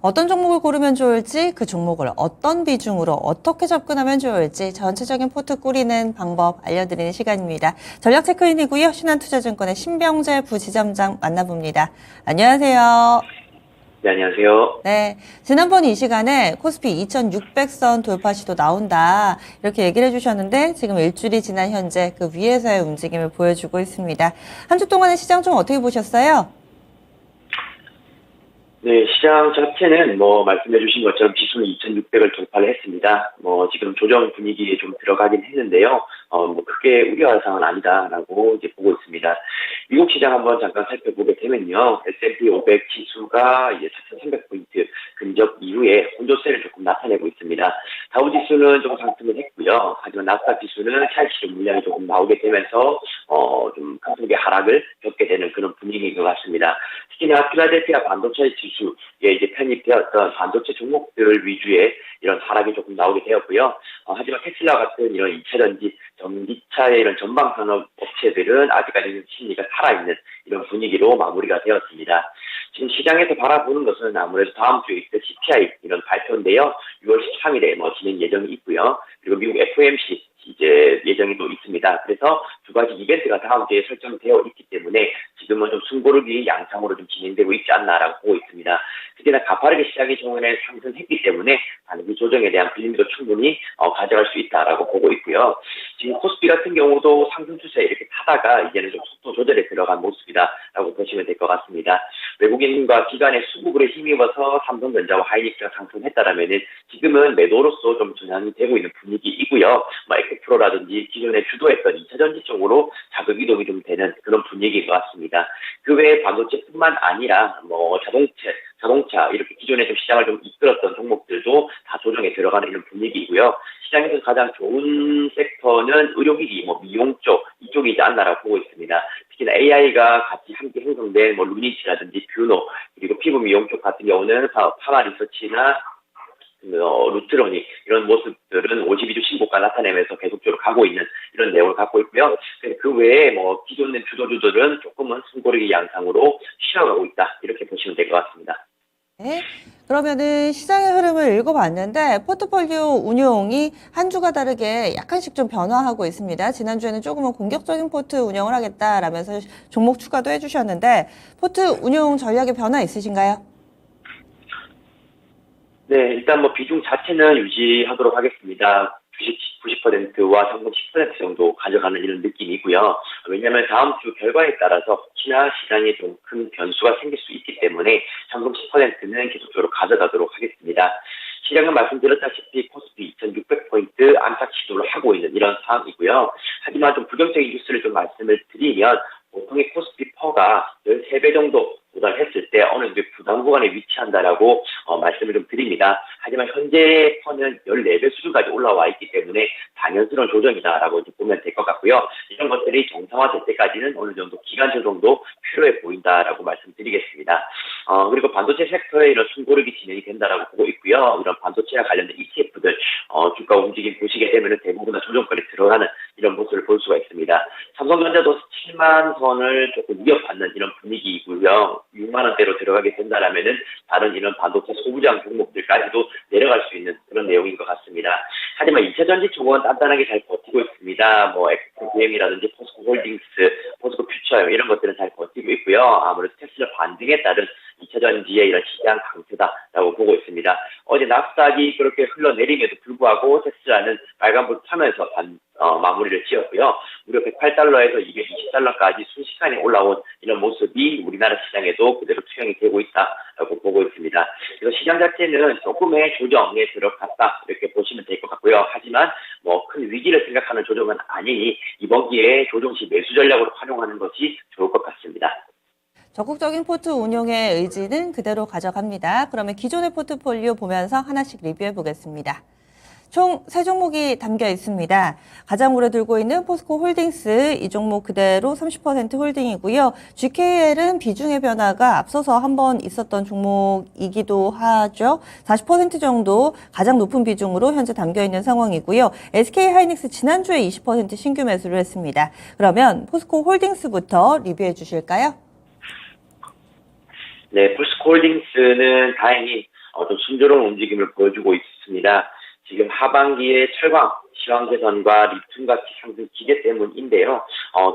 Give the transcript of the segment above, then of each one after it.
어떤 종목을 고르면 좋을지, 그 종목을 어떤 비중으로 어떻게 접근하면 좋을지 전체적인 포트 꾸리는 방법 알려드리는 시간입니다. 전략체크인이고요. 신한투자증권의 신병재 부지점장 만나봅니다. 안녕하세요. 네, 안녕하세요. 네, 지난번 이 시간에 코스피 2600선 돌파 시도 나온다 이렇게 얘기를 해주셨는데 지금 일주일이 지난 현재 그 위에서의 움직임을 보여주고 있습니다. 한 주 동안의 시장 좀 어떻게 보셨어요? 네, 시장 자체는 말씀해 주신 것처럼 지수는 2600을 돌파를 했습니다. 지금 조정 분위기에 좀 들어가긴 했는데요. 크게 우려할 사항은 아니다라고 이제 보고 있습니다. 미국 시장 한번 잠깐 살펴보게 되면요. S&P 500 지수가 이제 4300포인트 근접 이후에 혼조세를 조금 나타내고 있습니다. 다우 지수는 좀 상승을 했고요. 하지만 나스닥 지수는 차익실현 물량이 조금 나오게 되면서 좀 큰 폭의 하락을 겪게 되는 그런 분위기인 것 같습니다. 특히나 필라델피아 반도체 지수에 이제 편입되었던 반도체 종목들 위주의 이런 하락이 조금 나오게 되었고요. 하지만 테슬라 같은 이런 2차전지, 전기차의 이런 전방 산업 업체들은 아직까지는 심리가 살아있는 이런 분위기로 마무리가 되었습니다. 지금 시장에서 바라보는 것은 아무래도 다음 주에 있을 CPI 이런 발표인데요. 6월 13일에 진행 예정이 있고요. 그리고 미국 FOMC 이제 예정이 또 있습니다. 그래서 두 가지 이벤트가 다음 주에 설정되어 있기 때문에 지금은 좀 숨고르기 양상으로 좀 진행되고 있지 않나라고 보고 있습니다. 특히나 가파르게 시장이 저번에 상승했기 때문에 단기 조정에 대한 빌림도 충분히 가져갈 수 있다라고 보고 있고요. 지금 코스피 같은 경우도 상승 추세 이렇게 타다가 이제는 좀 속도 조절에 들어간 모습이다라고 보시면 될 것 같습니다. 외국인과 기관의 수급으로 힘입어서 삼성전자와 하이닉스가 상승했다라면은 지금은 매도로서 좀 전환이 되고 있는 분위기이고요. 에코프로라든지 기존에 주도했던 2차전지 쪽으로 자극 이동이 좀 되는 그런 분위기인 것 같습니다. 그 외에 반도체뿐만 아니라 자동차 이렇게 기존에 좀 시장을 좀 이끌었던 종목들도 다 조정에 들어가는 이런 분위기이고요. 시장에서 가장 좋은 섹터는 의료기기, 미용 쪽 이쪽이지 않나라고 보고 있습니다. 특히나 AI가 같이 함께 형성된 루니치라든지 뷰노 그리고 피부 미용 쪽 같은 경우는 파마리서치나 루트로닉 이런 모습들은 52주 신고가 나타내면서 계속적으로 가고 있는 이런 내용을 갖고 있고요. 그 외에 기존의 주도주들은 조금은 숨고르기 양상으로 쉬어가고 있다 이렇게 보시면 될 것 같습니다. 네. 그러면은 시장의 흐름을 읽어봤는데 포트폴리오 운용이 한 주가 다르게 약간씩 좀 변화하고 있습니다. 지난주에는 조금은 공격적인 포트 운영을 하겠다라면서 종목 추가도 해주셨는데 포트 운용 전략의 변화 있으신가요? 네, 일단 비중 자체는 유지하도록 하겠습니다. 주식 90%와 상품 10% 정도 가져가는 이런 느낌이고요. 왜냐하면 다음 주 결과에 따라서 혹시나 시장에 좀 큰 변수가 생길 수 있기 때문에 상품 10%는 계속적으로 가져가도록 하겠습니다. 시장은 말씀드렸다시피 코스피 2600포인트 안착 시도를 하고 있는 이런 상황이고요. 하지만 좀 부정적인 뉴스를 좀 말씀을 드리면 보통의 코스피 퍼가 13배 정도 도달했을 때 어느 정도 부담 구간에 위치한다라고 말씀을 좀 드립니다. 하지만 현재 퍼는 14배 수준까지 올라와 있기 때문에 당연스러운 조정이다라고 보면 될 것 같고요. 이런 것들이 정상화될 때까지는 어느 정도 기간 조정도 필요해 보인다라고 말씀드리겠습니다. 그리고 반도체 섹터에 이런 숨고르기 진행이 된다라고 보고 있고요. 이런 반도체와 관련된 ETF들 주가 움직임 보시게 되면 대부분 조정권에 들어가는 이런 모습을 볼 수가 있습니다. 삼성전자도 7만 선을 조금 위협받는 이런 분위기이고요. 6만 원대로 들어가게 된다라면은 다른 이런 반도체 소부장 종목들까지도 내려갈 수 있는 그런 내용인 것 같습니다. 하지만 2차전지 쪽은 단단하게 잘 버티고 있습니다. 엑스코비엠이라든지 포스코홀딩스, 포스코 퓨처 이런 것들은 잘 버티고 있고요. 아무래도 테슬라 반등에 따른 2차전지의 이런 시장 강세다라고 보고 있습니다. 어제 나스닥이 그렇게 흘러내림에도 불구하고 테슬라는 빨간불 타면서 마무리를 지었고요. 무려 108달러에서 220달러까지 순식간에 올라온 이런 모습이 우리나라 시장에도 그대로 투영이 되고 있다라고 보고 있습니다. 그래서 시장 자체는 조금의 조정에 들어갔다 이렇게 보시면 될 것 같고요. 하지만 큰 위기를 생각하는 조정은 아니니 이번 기회에 조정 시 매수 전략으로 활용하는 것이 좋을 것 같습니다. 적극적인 포트 운용의 의지는 그대로 가져갑니다. 그러면 기존의 포트폴리오 보면서 하나씩 리뷰해 보겠습니다. 총 3종목이 담겨 있습니다. 가장 오래 들고 있는 포스코 홀딩스, 이 종목 그대로 30% 홀딩이고요. GKL은 비중의 변화가 앞서서 한번 있었던 종목이기도 하죠. 40% 정도 가장 높은 비중으로 현재 담겨 있는 상황이고요. SK 하이닉스 지난주에 20% 신규 매수를 했습니다. 그러면 포스코 홀딩스부터 리뷰해 주실까요? 네, 포스코 홀딩스는 다행히 좀 순조로운 움직임을 보여주고 있습니다. 지금 하반기에 철강, 시황제선과 리튬 가치 상승 기대 때문인데요.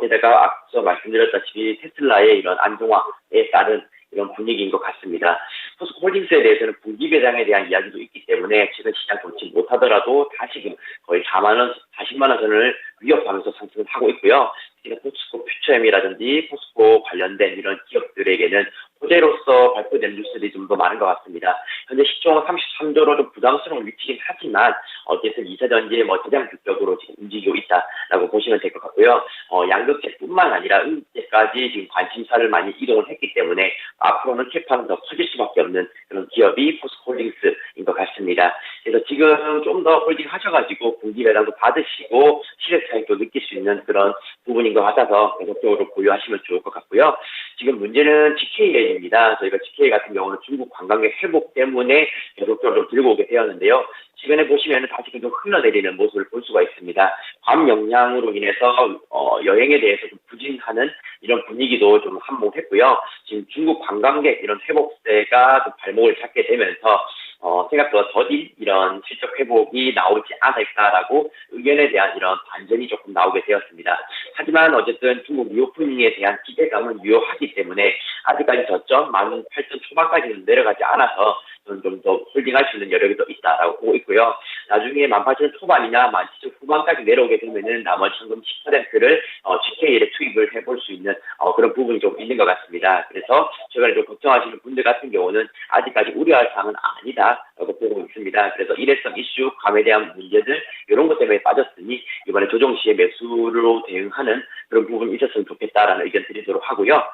게다가 앞서 말씀드렸다시피 테슬라의 이런 안정화에 따른 이런 분위기인 것 같습니다. 포스코홀딩스에 대해서는 분기 배당에 대한 이야기도 있기 때문에 최근 시장 좋지 못하더라도 다시금 거의 4만 원, 40만 원 선을 위협하면서 상승을 하고 있고요. 지금 포스코 퓨처엠이라든지 포스코 관련된 이런 기업들에게는 호재로서 발표된 뉴스들이 좀 더 많은 것 같습니다. 현재 시총은 33조로 좀 부담스러운 위치긴 하지만 어쨌든 2차전지의 대장 주격으로 지금 움직이고 있다라고 보시면 될 것 같고요. 양극재뿐만 아니라 음극재까지 지금 관심사를 많이 이동을 했기 때문에 앞으로는 캐파는 더 커질 수밖에 없는 그런 기업이 포스코홀딩스인 것 같습니다. 그래서 지금 좀 더 홀딩 하셔가지고 분기 배당도 받으시고 시력 차익도 느낄 수 있는 그런 부분인 것 같아서 계속적으로 보유하시면 좋을 것 같고요. 지금 문제는 GKL입니다. 저희가 GK 같은 경우는 중국 관광객 회복 때문에 계속적으로 들고 오게 되었는데요. 최근에 보시면 다시 계속 흘러내리는 모습을 볼 수가 있습니다. 밤 영향으로 인해서 여행에 대해서 좀 부진하는 이런 분위기도 좀 한몫했고요. 지금 중국 관광객 이런 회복세가 좀 발목을 잡게 되면서 생각보다 더딘 이런 실적 회복이 나오지 않을까라고 의견에 대한 이런 반전이 조금 나오게 되었습니다. 하지만 어쨌든 중국 리오프닝에 대한 기대감은 유효하기 때문에 아직까지 저점 18,000 초반까지는 내려가지 않아서 좀 더 홀딩할 수 있는 여력이 더 있다라고 보고 있고요. 나중에 18,000 초반이나 17,000 후반까지 내려오게 되면은 나머지 현금 10%를 GKL에 투입을 해볼 수 있는 그런 부분이 좀 있는 것 같습니다. 그래서 최근에 좀 걱정하시는 분들 같은 경우는 아직까지 우려할 사항은 아니다라고 보고 있습니다. 그래서 일회성 이슈, 감에 대한 문제들 이런 것 때문에 빠졌으니 이번에 조정 시에 매수로 대응하는 그런 부분이 있었으면 좋겠다라는 의견 드리도록 하고요.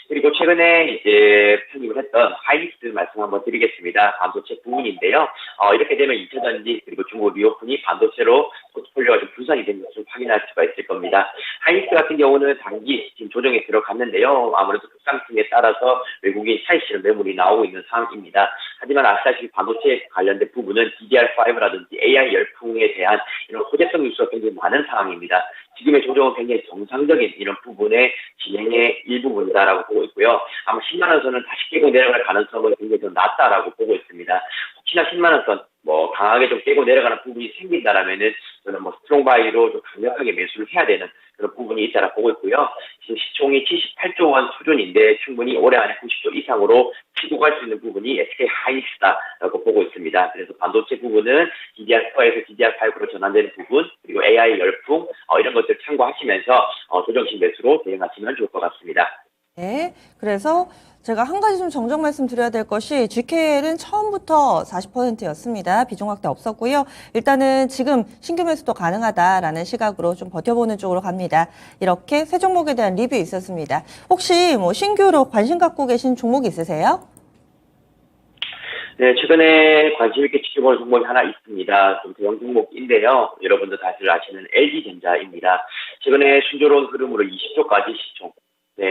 그리고 최근에 이제 편입을 했던 하이닉스 말씀 한번 드리겠습니다. 반도체 부분인데요. 이렇게 되면 2차전지 그리고 중국 리오픈이 반도체로 포트폴리오가 좀 분산이 된 것을 확인할 수가 있을 겁니다. 하이닉스 같은 경우는 단기 지금 조정에 들어갔는데요. 아무래도 급상승에 따라서 외국인 사이시는 매물이 나오고 있는 상황입니다. 하지만 아시다시피 반도체 관련된 부분은 DDR5라든지 AI 열풍에 대한 이런 호재성 뉴스가 굉장히 많은 상황입니다. 지금의 조정은 굉장히 정상적인 이런 부분의 진행의 일부분이다라고 보고 있고요. 아마 10만 원 선은 다시 깨고 내려갈 가능성은 굉장히 더 낮다라고 보고 있습니다. 혹시나 10만 원 선 강하게 좀 깨고 내려가는 부분이 생긴다라면은 저는 스트롱 바이로 좀 강력하게 매수를 해야 되는 그런 부분이 있다라 보고 있고요. 지금 시총이 78조 원 수준인데 충분히 올해 안에 90조 이상으로 치고 갈 수 있는 부분이 SK 하이닉스다라고 보고 있습니다. 그래서 반도체 부분은 DDR4에서 DDR5로 전환되는 부분 그리고 AI 열풍 이런 것들 참고하시면서 조정식 매수로 대응하시면 좋을 것 같습니다. 네, 그래서 제가 한 가지 좀 정정 말씀드려야 될 것이 GKL은 처음부터 40%였습니다. 비중 확대 없었고요. 일단은 지금 신규 매수도 가능하다라는 시각으로 좀 버텨보는 쪽으로 갑니다. 이렇게 세 종목에 대한 리뷰 있었습니다. 혹시 신규로 관심 갖고 계신 종목 있으세요? 네, 최근에 관심 있게 지켜보는 종목이 하나 있습니다. 좀 대형 종목인데요. 여러분도 다들 아시는 LG전자입니다. 최근에 순조로운 흐름으로 20조까지 시총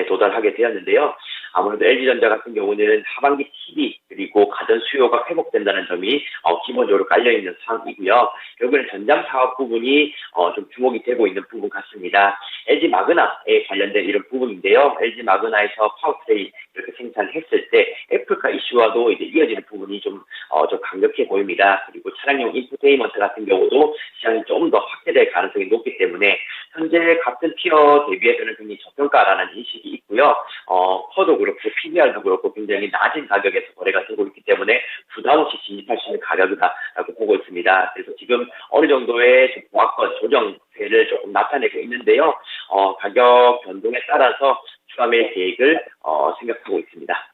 도달하게 되었는데요. 아무래도 LG전자 같은 경우는 하반기 TV 그리고 가전 수요가 회복된다는 점이 기본적으로 깔려있는 상황이고요. 결국에는 전장 사업 부분이 좀 주목이 되고 있는 부분 같습니다. LG 마그나에 관련된 이런 부분인데요. LG 마그나에서 파워트레인 이렇게 생산했을 때 애플카 이슈와도 이제 이어지는 부분이 좀 강력해 보입니다. 그리고 차량용 인포테인먼트 같은 경우도 시장이 좀 더 확대될 가능성이 높기 때문에 현재 같은 티어 대비해서는 굉장히 저평가라는 인식이 있고요. 커도 그렇고 PBR도 그렇고 굉장히 낮은 가격에서 거래가 되고 있기 때문에 부담 없이 진입할 수 있는 가격이다라고 보고 있습니다. 그래서 지금 어느 정도의 보합권 조정세를 조금 나타내고 있는데요. 가격 변동에 따라서 추가 매일 계획을 생각하고 있습니다.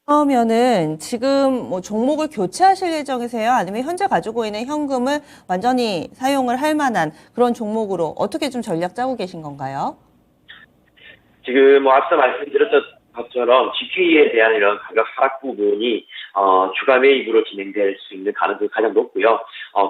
그러면은 지금 종목을 교체하실 예정이세요? 아니면 현재 가지고 있는 현금을 완전히 사용을 할 만한 그런 종목으로 어떻게 좀 전략 짜고 계신 건가요? 지금 앞서 말씀드렸던 것처럼 GK에 대한 이런 가격 하락 부분이 추가 매입으로 진행될 수 있는 가능성이 가장 높고요.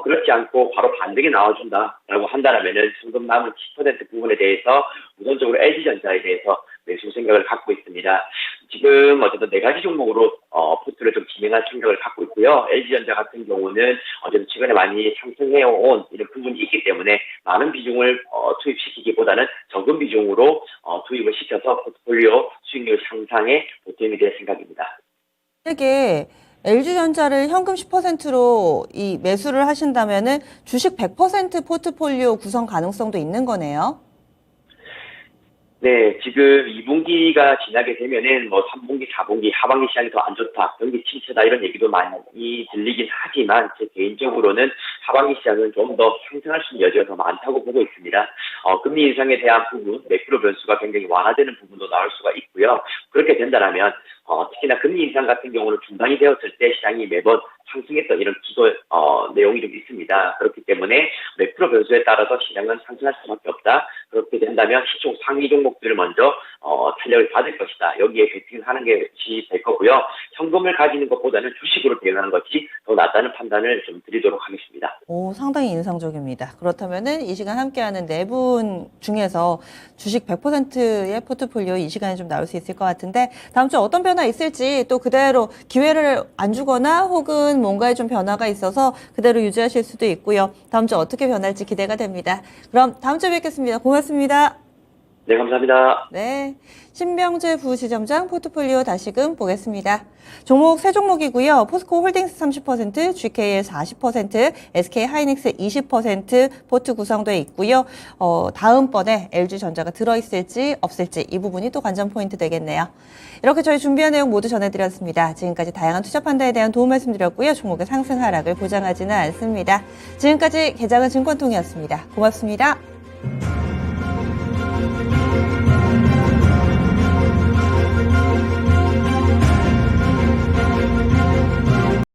그렇지 않고 바로 반등이 나와준다라고 한다면은 현금 남은 10% 부분에 대해서 우선적으로 LG전자에 대해서 매수 생각을 갖고 있습니다. 지금 어쨌든 네 가지 종목으로 포트를 좀 진행할 생각을 갖고 있고요. LG전자 같은 경우는 어쨌든 최근에 많이 상승해온 이런 부분이 있기 때문에 많은 비중을 투입시키기보다는 적은 비중으로 투입을 시켜서 포트폴리오 수익률 상상에 보탬이 될 생각입니다. 만약에 LG전자를 현금 10%로 이 매수를 하신다면은 주식 100% 포트폴리오 구성 가능성도 있는 거네요. 네, 지금 2분기가 지나게 되면은 뭐 3분기, 4분기, 하반기 시장이 더 안 좋다, 경기 침체다 이런 얘기도 많이 들리긴 하지만 제 개인적으로는 하반기 시장은 좀 더 상승할 수 있는 여지가 더 많다고 보고 있습니다. 금리 인상에 대한 부분, 매크로 변수가 굉장히 완화되는 부분도 나올 수가 있고요. 그렇게 된다면 특히나 금리 인상 같은 경우는 중단이 되었을 때 시장이 매번 상승했던 이런 기도 내용이 좀 있습니다. 그렇기 때문에 매크로 변수에 따라서 시장은 상승할 수밖에 없다. 그렇게 된다면 시총 상위 종목들을 먼저 탄력을 받을 것이다. 여기에 베팅하는 것이 될 거고요. 현금을 가지는 것보다는 주식으로 대응하는 것이 더 낫다는 판단을 좀 드리도록 하겠습니다. 오, 상당히 인상적입니다. 그렇다면은 이 시간 함께하는 네 분 중에서 주식 100%의 포트폴리오 이 시간에 좀 나올 수 있을 것 같은데 다음 주 어떤 변화 있을지 또 그대로 기회를 안 주거나 혹은 뭔가에 좀 변화가 있어서 그대로 유지하실 수도 있고요. 다음 주 어떻게 변할지 기대가 됩니다. 그럼 다음 주에 뵙겠습니다. 고맙습니다. 네, 감사합니다. 네, 신병재 부지점장 포트폴리오 다시금 보겠습니다. 종목 세 종목이고요. 포스코 홀딩스 30%, GKL 40%, SK 하이닉스 20% 포트 구성되어 있고요. 다음번에 LG전자가 들어있을지 없을지 이 부분이 또 관전 포인트 되겠네요. 이렇게 저희 준비한 내용 모두 전해드렸습니다. 지금까지 다양한 투자 판단에 대한 도움 말씀드렸고요. 종목의 상승 하락을 보장하지는 않습니다. 지금까지 계장은 증권통이었습니다. 고맙습니다.